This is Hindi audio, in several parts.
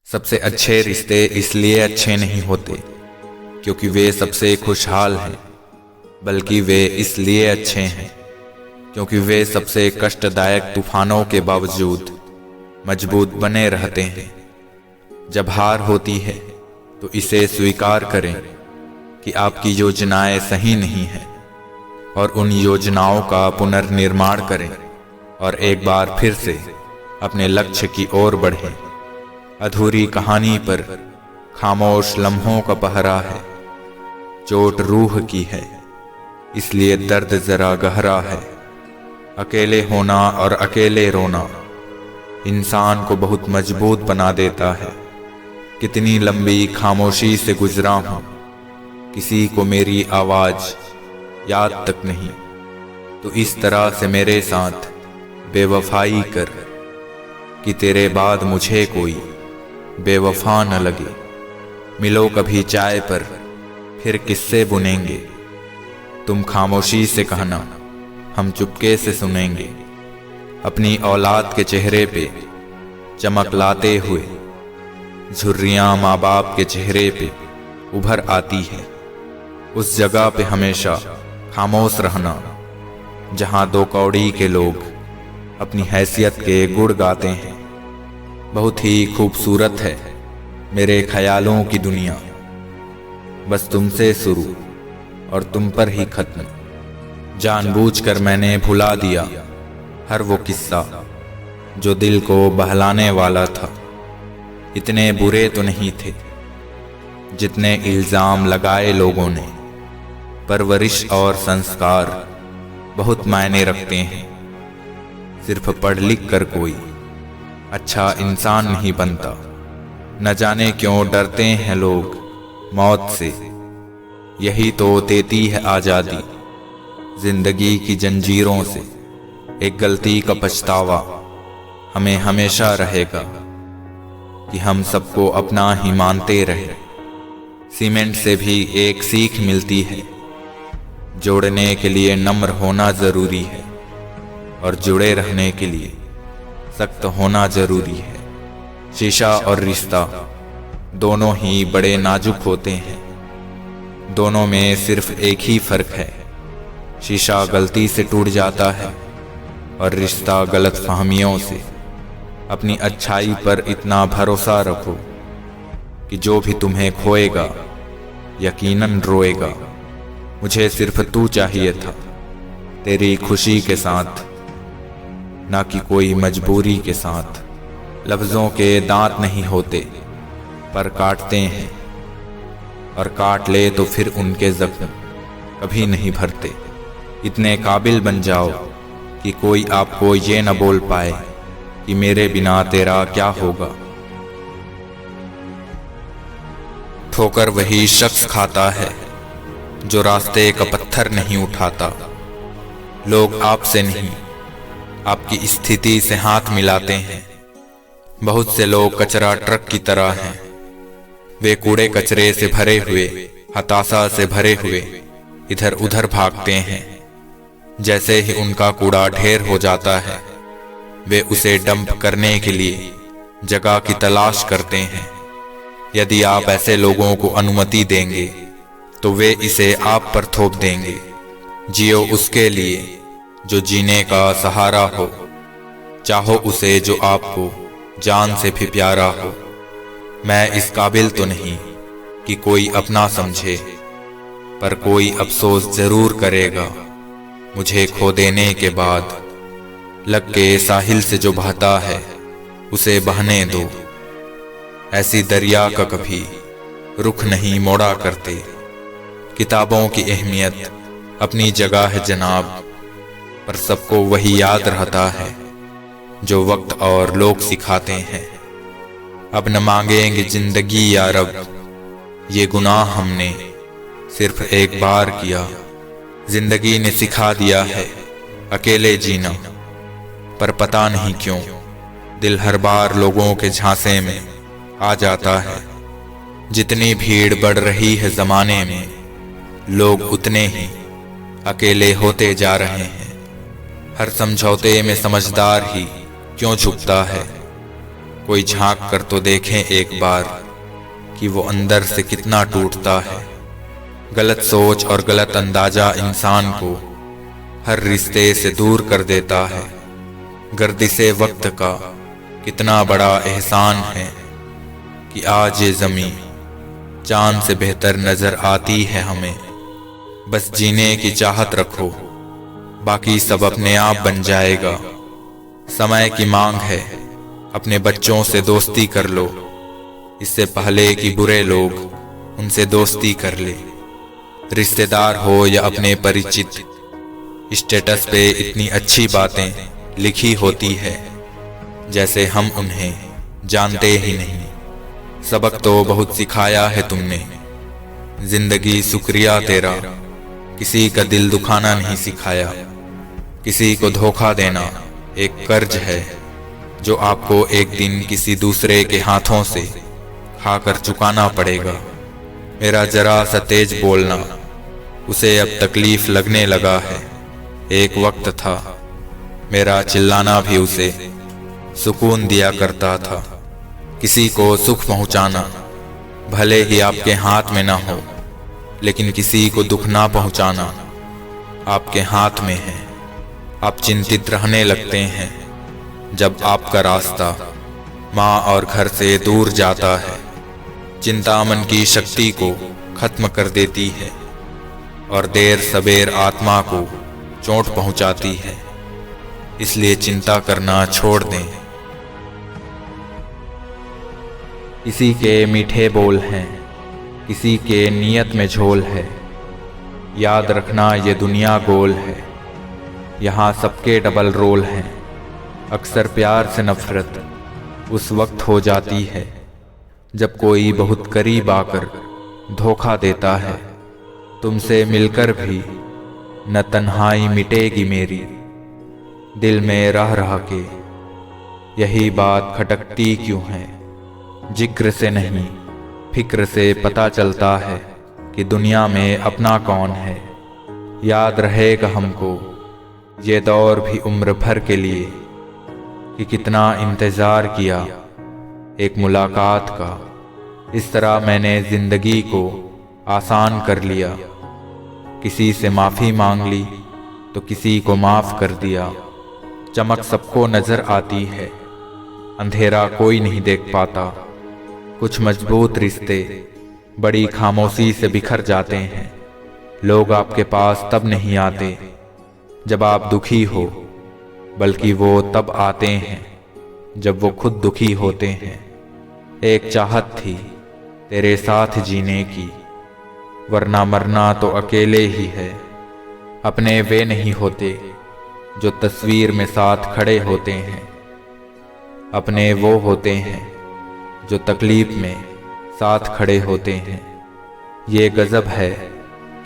सबसे अच्छे रिश्ते इसलिए अच्छे नहीं होते क्योंकि वे सबसे खुशहाल हैं, बल्कि वे इसलिए अच्छे हैं क्योंकि वे सबसे कष्टदायक तूफानों के बावजूद मजबूत बने रहते हैं। जब हार होती है तो इसे स्वीकार करें कि आपकी योजनाएं सही नहीं हैं और उन योजनाओं का पुनर्निर्माण करें और एक बार फिर से अपने लक्ष्य की ओर बढ़ें। अधूरी कहानी पर खामोश लम्हों का पहरा है, चोट रूह की है इसलिए दर्द जरा गहरा है। अकेले होना और अकेले रोना इंसान को बहुत मजबूत बना देता है। कितनी लंबी खामोशी से गुजरा हूं, किसी को मेरी आवाज याद तक नहीं। तो इस तरह से मेरे साथ बेवफाई कर कि तेरे बाद मुझे कोई बेवफा न लगे। मिलो कभी चाय पर फिर किस्से बुनेंगे, तुम खामोशी से कहना हम चुपके से सुनेंगे। अपनी औलाद के चेहरे पे चमक लाते हुए झुर्रियां माँ बाप के चेहरे पे उभर आती है। उस जगह पे हमेशा खामोश रहना जहां दो कौड़ी के लोग अपनी हैसियत के गुण गाते हैं। बहुत ही खूबसूरत है मेरे ख्यालों की दुनिया, बस तुमसे शुरू और तुम पर ही खत्म। जानबूझकर मैंने भुला दिया हर वो किस्सा जो दिल को बहलाने वाला था। इतने बुरे तो नहीं थे जितने इल्जाम लगाए लोगों ने। परवरिश और संस्कार बहुत मायने रखते हैं। सिर्फ पढ़ लिख कर कोई अच्छा इंसान नहीं बनता। न जाने क्यों डरते हैं लोग मौत से, यही तो देती है आज़ादी जिंदगी की जंजीरों से। एक गलती का पछतावा हमें हमेशा रहेगा कि हम सबको अपना ही मानते रहे। सीमेंट से भी एक सीख मिलती है, जोड़ने के लिए नम्र होना जरूरी है और जुड़े रहने के लिए सख्त होना जरूरी है। शीशा और रिश्ता दोनों ही बड़े नाजुक होते हैं। दोनों में सिर्फ एक ही फर्क है, शीशा गलती से टूट जाता है और रिश्ता गलत फहमियों से। अपनी अच्छाई पर इतना भरोसा रखो कि जो भी तुम्हें खोएगा यकीनन रोएगा। मुझे सिर्फ तू चाहिए था तेरी खुशी के साथ, ना कि कोई मजबूरी के साथ। लफ्ज़ों के दांत नहीं होते पर काटते हैं, और काट ले तो फिर उनके जख्म कभी नहीं भरते। इतने काबिल बन जाओ कि कोई आपको ये न बोल पाए कि मेरे बिना तेरा क्या होगा। ठोकर वही शख्स खाता है जो रास्ते का पत्थर नहीं उठाता। लोग आपसे नहीं आपकी स्थिति से हाथ मिलाते हैं। बहुत से लोग कचरा ट्रक की तरह हैं, वे कूड़े कचरे से भरे हुए, हताशा से भरे हुए इधर उधर भागते हैं। जैसे ही उनका कूड़ा ढेर हो जाता है वे उसे डंप करने के लिए जगह की तलाश करते हैं। यदि आप ऐसे लोगों को अनुमति देंगे तो वे इसे आप पर थोप देंगे। जियो उसके लिए जो जीने का सहारा हो, चाहो उसे जो आपको जान से भी प्यारा हो। मैं इस काबिल तो नहीं कि कोई अपना समझे, पर कोई अफसोस जरूर करेगा मुझे खो देने के बाद। लग के साहिल से जो बहता है उसे बहने दो। ऐसी दरिया का कभी रुख नहीं मोड़ा करते। किताबों की अहमियत अपनी जगह है जनाब, पर सबको वही याद रहता है जो वक्त और लोग सिखाते हैं। अब न मांगेंगे जिंदगी या रब, ये गुनाह हमने सिर्फ एक बार किया। जिंदगी ने सिखा दिया है अकेले जीना, पर पता नहीं क्यों दिल हर बार लोगों के झांसे में आ जाता है। जितनी भीड़ बढ़ रही है जमाने में, लोग उतने ही अकेले होते जा रहे हैं। हर समझौते में समझदार ही क्यों झुकता है। कोई झांक कर तो देखें एक बार कि वो अंदर से कितना टूटता है। गलत सोच और गलत अंदाजा इंसान को हर रिश्ते से दूर कर देता है। गर्दिशे वक्त का कितना बड़ा एहसान है कि आज ये ज़मीं चांद से बेहतर नजर आती है हमें। बस जीने की चाहत रखो, बाकी सब अपने आप बन जाएगा। समय की मांग है, अपने बच्चों से दोस्ती कर लो, इससे पहले कि बुरे लोग उनसे दोस्ती कर ले। रिश्तेदार हो या अपने परिचित, स्टेटस पे इतनी अच्छी बातें लिखी होती है जैसे हम उन्हें जानते ही नहीं। सबक तो बहुत सिखाया है तुमने, जिंदगी शुक्रिया तेरा, किसी का दिल दुखाना नहीं सिखाया। किसी को धोखा देना एक कर्ज है जो आपको एक दिन किसी दूसरे के हाथों से खाकर चुकाना पड़ेगा। मेरा जरा सा तेज बोलना उसे अब तकलीफ लगने लगा है। एक वक्त था मेरा चिल्लाना भी उसे सुकून दिया करता था। किसी को सुख पहुंचाना भले ही आपके हाथ में ना हो, लेकिन किसी को दुख ना पहुंचाना आपके हाथ में है। आप चिंतित रहने लगते हैं जब आपका रास्ता माँ और घर से दूर जाता है। चिंता मन की शक्ति को खत्म कर देती है और देर सबेर आत्मा को चोट पहुंचाती है। इसलिए चिंता करना छोड़ दें। किसी के मीठे बोल हैं, किसी के नियत में झोल है। याद रखना ये दुनिया गोल है, यहाँ सबके डबल रोल हैं। अक्सर प्यार से नफरत उस वक्त हो जाती है जब कोई बहुत करीब आकर धोखा देता है। तुमसे मिलकर भी न तन्हाई मिटेगी मेरी, दिल में रह रह के यही बात खटकती क्यों है। जिक्र से नहीं फिक्र से पता चलता है कि दुनिया में अपना कौन है। याद रहेगा हमको ये दौर भी उम्र भर के लिए कि कितना इंतज़ार किया एक मुलाकात का। इस तरह मैंने ज़िंदगी को आसान कर लिया। किसी से माफ़ी मांग ली तो किसी को माफ़ कर दिया। चमक सबको नज़र आती है, अंधेरा कोई नहीं देख पाता। कुछ मजबूत रिश्ते बड़ी खामोशी से बिखर जाते हैं। लोग आपके पास तब नहीं आते जब आप दुखी हो, बल्कि वो तब आते हैं जब वो खुद दुखी होते हैं। एक चाहत थी तेरे साथ जीने की, वरना मरना तो अकेले ही है। अपने वे नहीं होते जो तस्वीर में साथ खड़े होते हैं, अपने वो होते हैं जो तकलीफ में साथ खड़े होते हैं। ये गजब है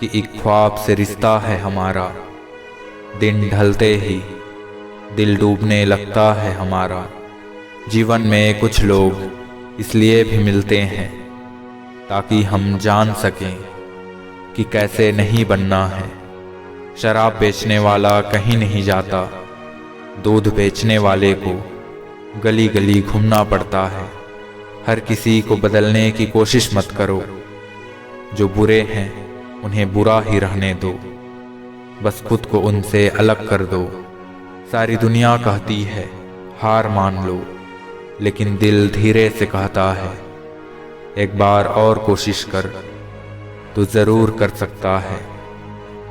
कि एक ख्वाब से रिश्ता है हमारा, दिन ढलते ही दिल डूबने लगता है हमारा। जीवन में कुछ लोग इसलिए भी मिलते हैं ताकि हम जान सकें कि कैसे नहीं बनना है। शराब बेचने वाला कहीं नहीं जाता, दूध बेचने वाले को गली गली घूमना पड़ता है। हर किसी को बदलने की कोशिश मत करो, जो बुरे हैं उन्हें बुरा ही रहने दो, बस खुद को उनसे अलग कर दो। सारी दुनिया कहती है हार मान लो, लेकिन दिल धीरे से कहता है एक बार और कोशिश कर, तो जरूर कर सकता है।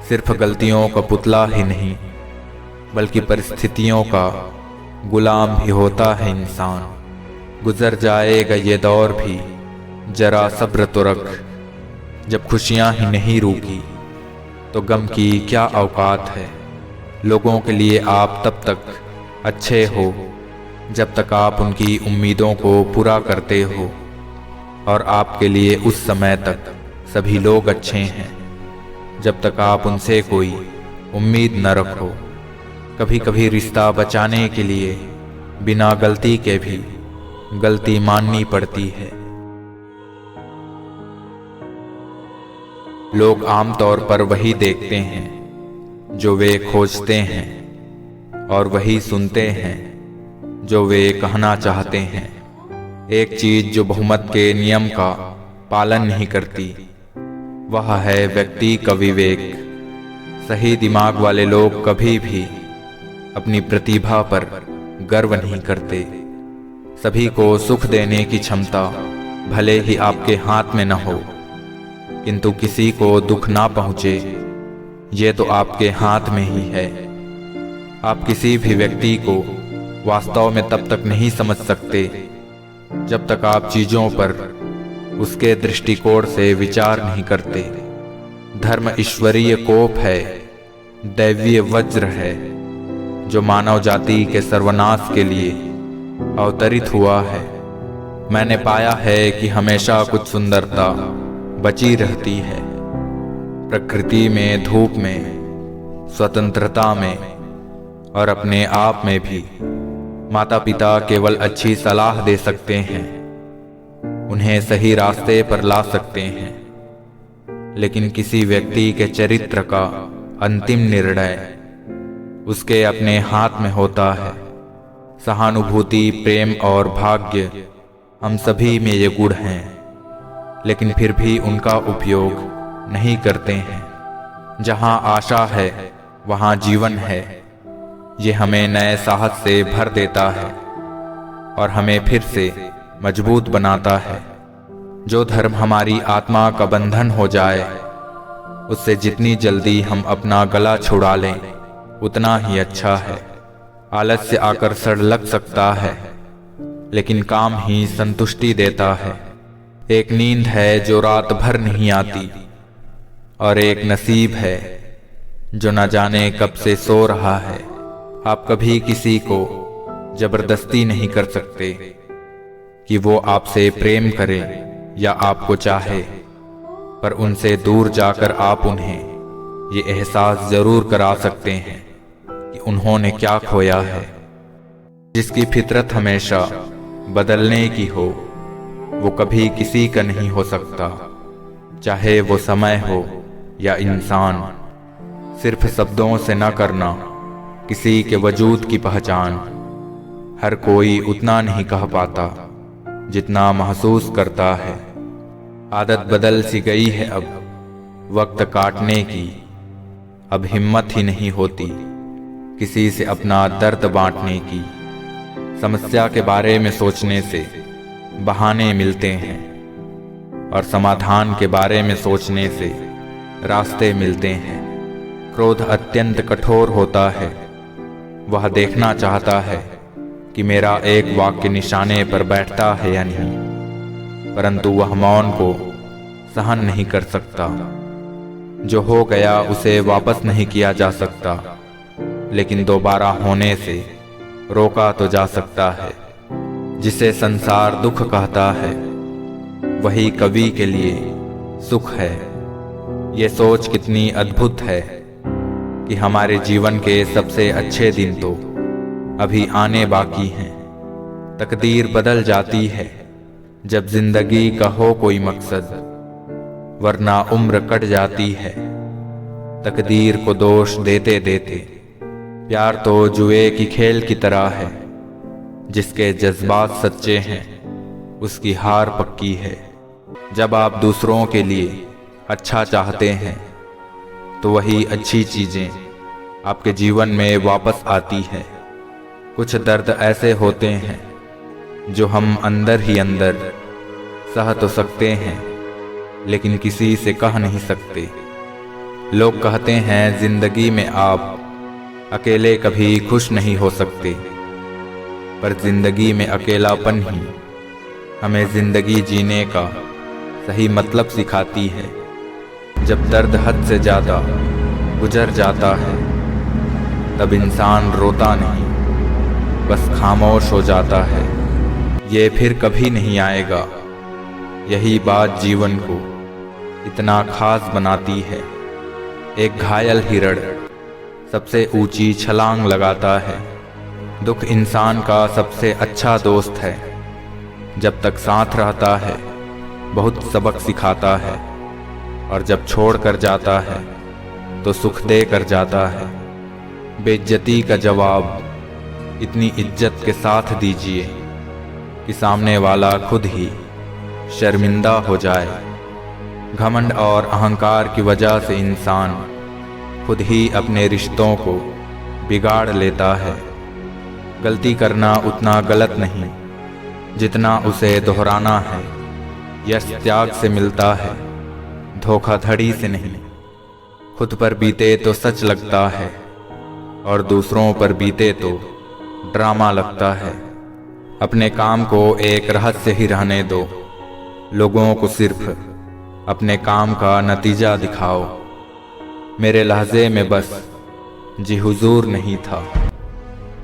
सिर्फ गलतियों का पुतला ही नहीं, बल्कि परिस्थितियों का गुलाम भी होता है इंसान। गुजर जाएगा ये दौर भी, जरा सब्र तो रख। जब खुशियां ही नहीं रुकी तो गम की क्या औकात है। लोगों के लिए आप तब तक अच्छे हो जब तक आप उनकी उम्मीदों को पूरा करते हो, और आपके लिए उस समय तक सभी लोग अच्छे हैं जब तक आप उनसे कोई उम्मीद न रखो। कभी कभी रिश्ता बचाने के लिए बिना गलती के भी गलती माननी पड़ती है। लोग आमतौर पर वही देखते हैं जो वे खोजते हैं, और वही सुनते हैं जो वे कहना चाहते हैं। एक चीज जो बहुमत के नियम का पालन नहीं करती वह है व्यक्ति का विवेक। सही दिमाग वाले लोग कभी भी अपनी प्रतिभा पर गर्व नहीं करते। सभी को सुख देने की क्षमता भले ही आपके हाथ में न हो, किंतु किसी को दुख ना पहुंचे ये तो आपके हाथ में ही है। आप किसी भी व्यक्ति को वास्तव में तब तक नहीं समझ सकते जब तक आप चीजों पर उसके दृष्टिकोण से विचार नहीं करते। धर्म ईश्वरीय कोप है, दैवीय वज्र है जो मानव जाति के सर्वनाश के लिए अवतरित हुआ है। मैंने पाया है कि हमेशा कुछ सुंदरता बची रहती है, प्रकृति में, धूप में, स्वतंत्रता में और अपने आप में भी। माता पिता केवल अच्छी सलाह दे सकते हैं, उन्हें सही रास्ते पर ला सकते हैं, लेकिन किसी व्यक्ति के चरित्र का अंतिम निर्णय उसके अपने हाथ में होता है। सहानुभूति, प्रेम और भाग्य हम सभी में ये गुण हैं, लेकिन फिर भी उनका उपयोग नहीं करते हैं। जहाँ आशा है वहाँ जीवन है। ये हमें नए साहस से भर देता है और हमें फिर से मजबूत बनाता है। जो धर्म हमारी आत्मा का बंधन हो जाए, उससे जितनी जल्दी हम अपना गला छुड़ा लें उतना ही अच्छा है। आलस्य आकर्षण लग सकता है, लेकिन काम ही संतुष्टि देता है। एक नींद है जो रात भर नहीं आती, और एक नसीब है जो न जाने कब से सो रहा है। आप कभी किसी को जबरदस्ती नहीं कर सकते कि वो आपसे प्रेम करे या आपको चाहे, पर उनसे दूर जाकर आप उन्हें ये एहसास जरूर करा सकते हैं कि उन्होंने क्या खोया है। जिसकी फितरत हमेशा बदलने की हो वो कभी किसी का नहीं हो सकता, चाहे वो समय हो या इंसान। सिर्फ शब्दों से न करना किसी के वजूद की पहचान। हर कोई उतना नहीं कह पाता जितना महसूस करता है। आदत बदल सी गई है अब वक्त काटने की। अब हिम्मत ही नहीं होती किसी से अपना दर्द बांटने की। समस्या के बारे में सोचने से बहाने मिलते हैं, और समाधान के बारे में सोचने से रास्ते मिलते हैं। क्रोध अत्यंत कठोर होता है। वह देखना चाहता है कि मेरा एक वाक्य निशाने पर बैठता है या नहीं, परंतु वह मौन को सहन नहीं कर सकता। जो हो गया उसे वापस नहीं किया जा सकता, लेकिन दोबारा होने से रोका तो जा सकता है। जिसे संसार दुख कहता है वही कवि के लिए सुख है। ये सोच कितनी अद्भुत है कि हमारे जीवन के सबसे अच्छे दिन तो अभी आने बाकी हैं। तकदीर बदल जाती है जब जिंदगी का हो कोई मकसद, वरना उम्र कट जाती है तकदीर को दोष देते देते। प्यार तो जुए की खेल की तरह है, जिसके जज्बात सच्चे हैं उसकी हार पक्की है। जब आप दूसरों के लिए अच्छा चाहते हैं तो वही अच्छी चीजें आपके जीवन में वापस आती हैं। कुछ दर्द ऐसे होते हैं जो हम अंदर ही अंदर सह तो सकते हैं, लेकिन किसी से कह नहीं सकते। लोग कहते हैं जिंदगी में आप अकेले कभी खुश नहीं हो सकते, पर जिंदगी में अकेलापन ही हमें जिंदगी जीने का सही मतलब सिखाती है। जब दर्द हद से ज़्यादा गुजर जाता है तब इंसान रोता नहीं, बस खामोश हो जाता है। ये फिर कभी नहीं आएगा। यही बात जीवन को इतना खास बनाती है। एक घायल हिरण सबसे ऊंची छलांग लगाता है। दुख इंसान का सबसे अच्छा दोस्त है। जब तक साथ रहता है बहुत सबक सिखाता है, और जब छोड़ कर जाता है तो सुख दे कर जाता है। बेइज्जती का जवाब इतनी इज्जत के साथ दीजिए कि सामने वाला खुद ही शर्मिंदा हो जाए। घमंड और अहंकार की वजह से इंसान खुद ही अपने रिश्तों को बिगाड़ लेता है। गलती करना उतना गलत नहीं जितना उसे दोहराना है। यश त्याग से मिलता है, धोखाधड़ी से नहीं। खुद पर बीते तो सच लगता है और दूसरों पर बीते तो ड्रामा लगता है। अपने काम को एक रहस्य ही रहने दो। लोगों को सिर्फ अपने काम का नतीजा दिखाओ। मेरे लहजे में बस जी हुजूर नहीं था,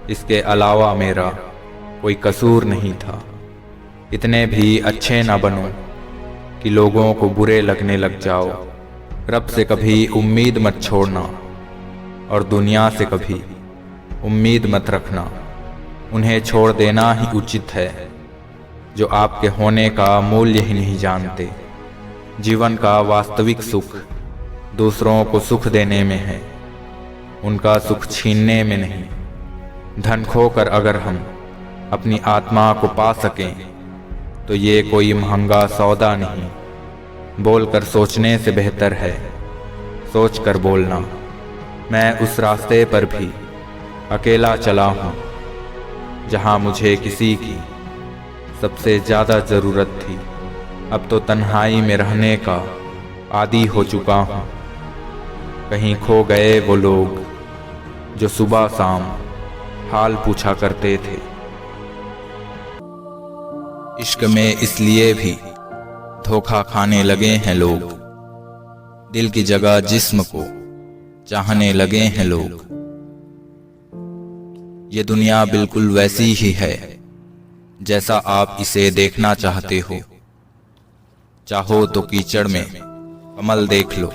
इसके अलावा मेरा कोई कसूर नहीं था। इतने भी अच्छे ना बनो कि लोगों को बुरे लगने लग जाओ। रब से कभी उम्मीद मत छोड़ना और दुनिया से कभी उम्मीद मत रखना। उन्हें छोड़ देना ही उचित है जो आपके होने का मूल्य ही नहीं जानते। जीवन का वास्तविक सुख दूसरों को सुख देने में है, उनका सुख छीनने में नहीं। धन खोकर अगर हम अपनी आत्मा को पा सकें तो ये कोई महंगा सौदा नहीं। बोलकर सोचने से बेहतर है सोचकर बोलना। मैं उस रास्ते पर भी अकेला चला हूँ जहाँ मुझे किसी की सबसे ज़्यादा ज़रूरत थी। अब तो तन्हाई में रहने का आदी हो चुका हूँ। कहीं खो गए वो लोग जो सुबह शाम हाल पूछा करते थे। इश्क में इसलिए भी धोखा खाने लगे हैं लोग, दिल की जगह जिस्म को चाहने लगे हैं लोग। ये दुनिया बिल्कुल वैसी ही है जैसा आप इसे देखना चाहते हो। चाहो तो कीचड़ में कमल देख लो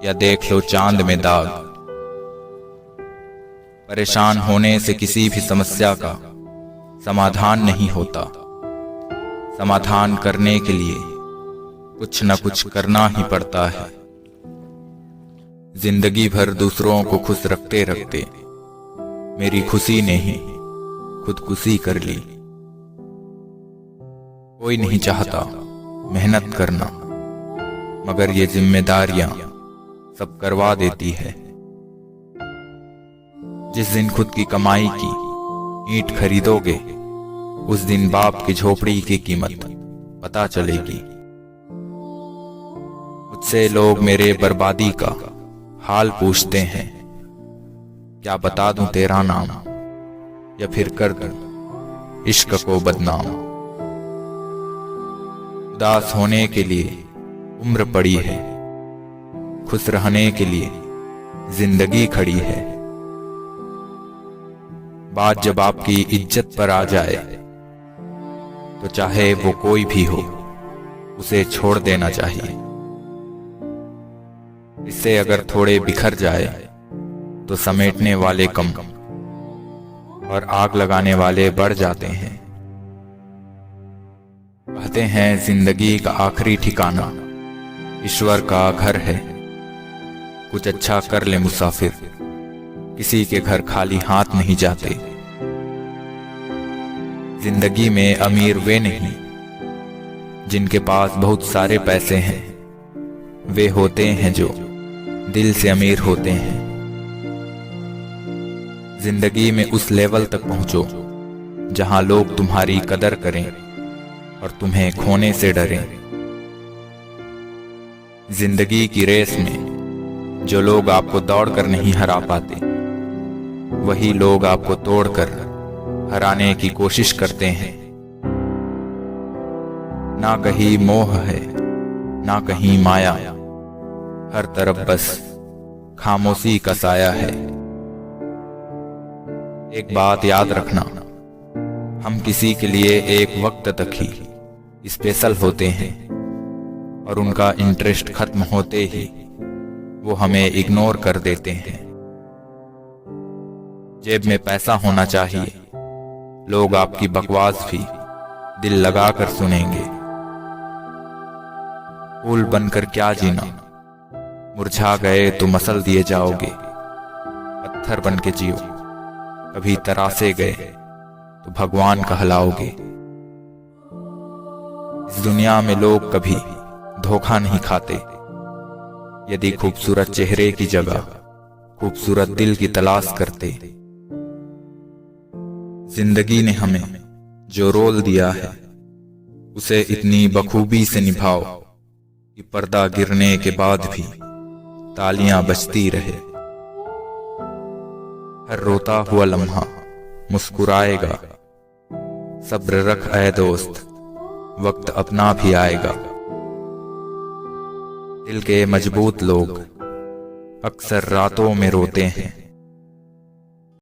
या देख लो चांद में दाग। परेशान होने से किसी भी समस्या का समाधान नहीं होता। समाधान करने के लिए कुछ न कुछ करना ही पड़ता है। जिंदगी भर दूसरों को खुश रखते रखते मेरी खुशी ने ही खुदकुशी कर ली। कोई नहीं चाहता मेहनत करना, मगर ये जिम्मेदारियां सब करवा देती है। जिस दिन खुद की कमाई की ईंट खरीदोगे उस दिन बाप की झोपड़ी की कीमत पता चलेगी। मुझसे लोग मेरे बर्बादी का हाल पूछते हैं, क्या बता दूं तेरा नाम या फिर कर दूं इश्क को बदनाम। उदास होने के लिए उम्र पड़ी है, खुश रहने के लिए जिंदगी खड़ी है। बात जब आपकी इज्जत पर आ जाए तो चाहे वो कोई भी हो उसे छोड़ देना चाहिए। इससे अगर थोड़े बिखर जाए तो समेटने वाले कम और आग लगाने वाले बढ़ जाते हैं। कहते हैं जिंदगी का आखिरी ठिकाना ईश्वर का घर है। कुछ अच्छा कर ले मुसाफिर, किसी के घर खाली हाथ नहीं जाते। जिंदगी में अमीर वे नहीं जिनके पास बहुत सारे पैसे हैं, वे होते हैं जो दिल से अमीर होते हैं। जिंदगी में उस लेवल तक पहुंचो जहां लोग तुम्हारी कदर करें और तुम्हें खोने से डरें। जिंदगी की रेस में जो लोग आपको दौड़कर नहीं हरा पाते, वही लोग आपको तोड़कर हराने की कोशिश करते हैं। ना कहीं मोह है ना कहीं माया, हर तरफ बस खामोशी का साया है। एक बात याद रखना, हम किसी के लिए एक वक्त तक ही स्पेशल होते हैं और उनका इंटरेस्ट खत्म होते ही वो हमें इग्नोर कर देते हैं। जेब में पैसा होना चाहिए, लोग आपकी बकवास भी दिल लगाकर सुनेंगे। फूल बनकर क्या जीना, मुरझा गए तो मसल दिए जाओगे। पत्थर बन के जियो, कभी तरासे गए तो भगवान कहलाओगे। इस दुनिया में लोग कभी धोखा नहीं खाते। यदि खूबसूरत चेहरे की जगह खूबसूरत दिल की तलाश करते। जिंदगी ने हमें जो रोल दिया है उसे इतनी बखूबी से निभाओ कि पर्दा गिरने के बाद भी तालियां बजती रहे। हर रोता हुआ लम्हा मुस्कुराएगा। सब्र रख ऐ दोस्त, वक्त अपना भी आएगा। दिल के मजबूत लोग अक्सर रातों में रोते हैं।